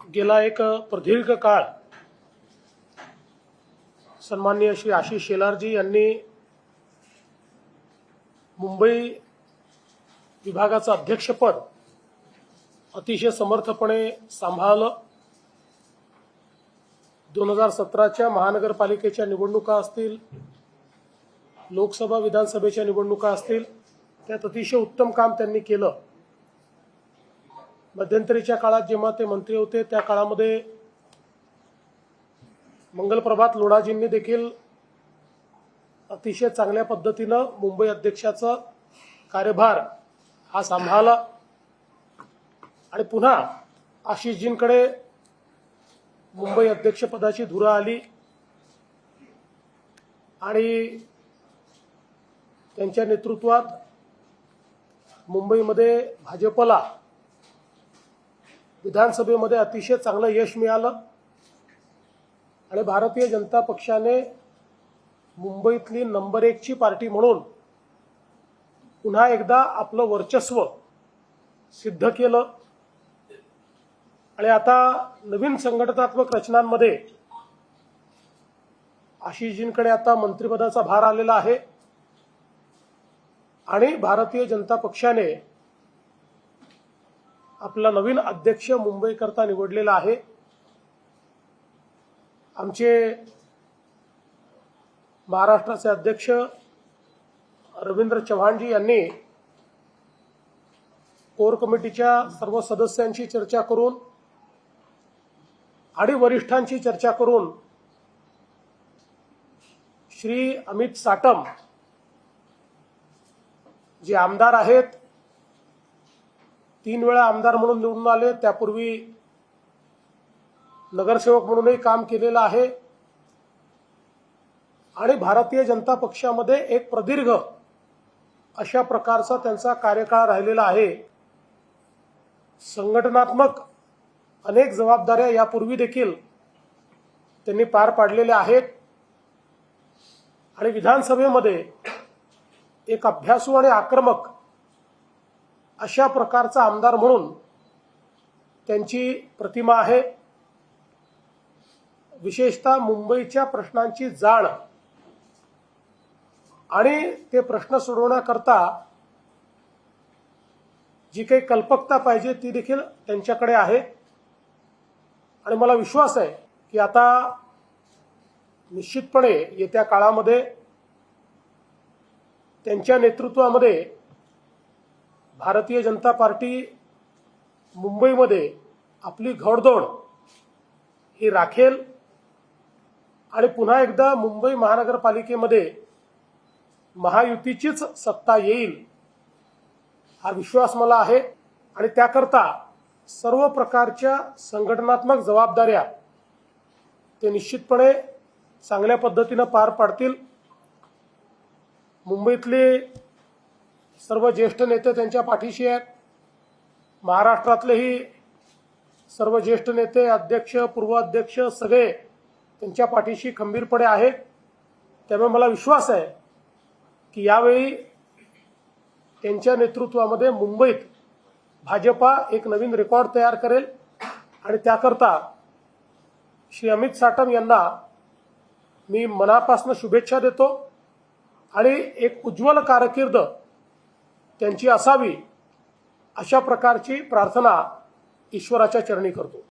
गेला एक प्रदीर्घ काळ सन्माननीय श्री आशिष शेलारजी यांनी मुंबई विभागाचं अध्यक्षपद अतिशय समर्थपणे सांभाळलं। 2017च्या महानगरपालिकेच्या निवडणुका असतील, लोकसभा विधानसभेच्या निवडणुका असतील, त्यात अतिशय उत्तम काम त्यांनी केलं। मध्यंतरीच्या काळात जेव्हा ते मंत्री होते त्या काळामध्ये मंगलप्रभात लोढाजींनी देखील अतिशय चांगल्या पद्धतीने मुंबई अध्यक्षाचा कार्यभार हा सांभाळला आणि पुन्हा आशिषजींकडे मुंबई अध्यक्षपदाची धुरा आली आणि त्यांच्या नेतृत्वात मुंबईमध्ये भाजपला विधानसभेमध्ये अतिशय चांगलं यश मिळालं आणि भारतीय जनता पक्षाने मुंबईतली नंबर 1 ची पार्टी म्हणून पुन्हा एकदा आपलं वर्चस्व सिद्ध केलं आणि आता नवीन संघटनात्मक रचनांमध्ये आशिषजींकडे आता मंत्रिपदाचा भार आलेला आहे आणि भारतीय जनता पक्षाने आपला नवीन अध्यक्ष मुंबईकरता निवडलेला आहे। आमचे महाराष्ट्राचे अध्यक्ष रवींद्र चव्हाणजी यांनी कोर कमिटीच्या सर्व सदस्यांशी चर्चा करून आणि वरिष्ठांशी चर्चा करून श्री अमित साटम जे आमदार आहेत, 3 वेळा आमदार म्हणून निवडून आले, त्यापूर्वी नगरसेवक म्हणूनही काम केलेलं आहे आणि भारतीय जनता पक्षामध्ये एक प्रदीर्घ अशा प्रकारचा त्यांचा कार्यकाळ राहिलेला आहे। संघटनात्मक अनेक जबाबदाऱ्या यापूर्वी देखील त्यांनी पार पाडलेल्या आहेत आणि विधानसभेमध्ये एक अभ्यासू आणि आक्रमक अशा प्रकारचा आमदार म्हणून त्यांची प्रतिमा आहे। विशेषतः मुंबईच्या प्रश्नांची जाण आणि ते प्रश्न सोडवण्याकरता जी काही कल्पकता पाहिजे ती देखील त्यांच्याकडे आहे आणि मला विश्वास आहे की आता निश्चितपणे येत्या काळामध्ये त्यांच्या नेतृत्वामध्ये भारतीय जनता पार्टी मुंबईमध्ये आपली घोडदौड ही राखेल आणि पुन्हा एकदा मुंबई महानगरपालिकेमध्ये महायुतीचीच सत्ता येईल हा विश्वास मला आहे आणि त्याकरता सर्व प्रकारच्या संघटनात्मक जबाबदाऱ्या ते निश्चितपणे चांगल्या पद्धतीने पार पाडतील। मुंबईतले सर्व ज्येष्ठ नेते त्यांच्या पाठीशी आहेत, महाराष्ट्रातलेही सर्व ज्येष्ठ नेते, अध्यक्ष, पूर्व अध्यक्ष सगळे त्यांच्या पाठीशी खंबीरपणे आहेत। त्यामुळे मला विश्वास आहे की यावेळी त्यांच्या नेतृत्वामध्ये मुंबईत भाजपा एक नवीन रेकॉर्ड तयार करेल आणि त्याकरता श्री अमित साटम यांना मी मनापासून शुभेच्छा देतो आणि एक उज्ज्वल कारकीर्द त्यांची असावी अशा प्रकारची प्रार्थना ईश्वराच्या चरणी करतो।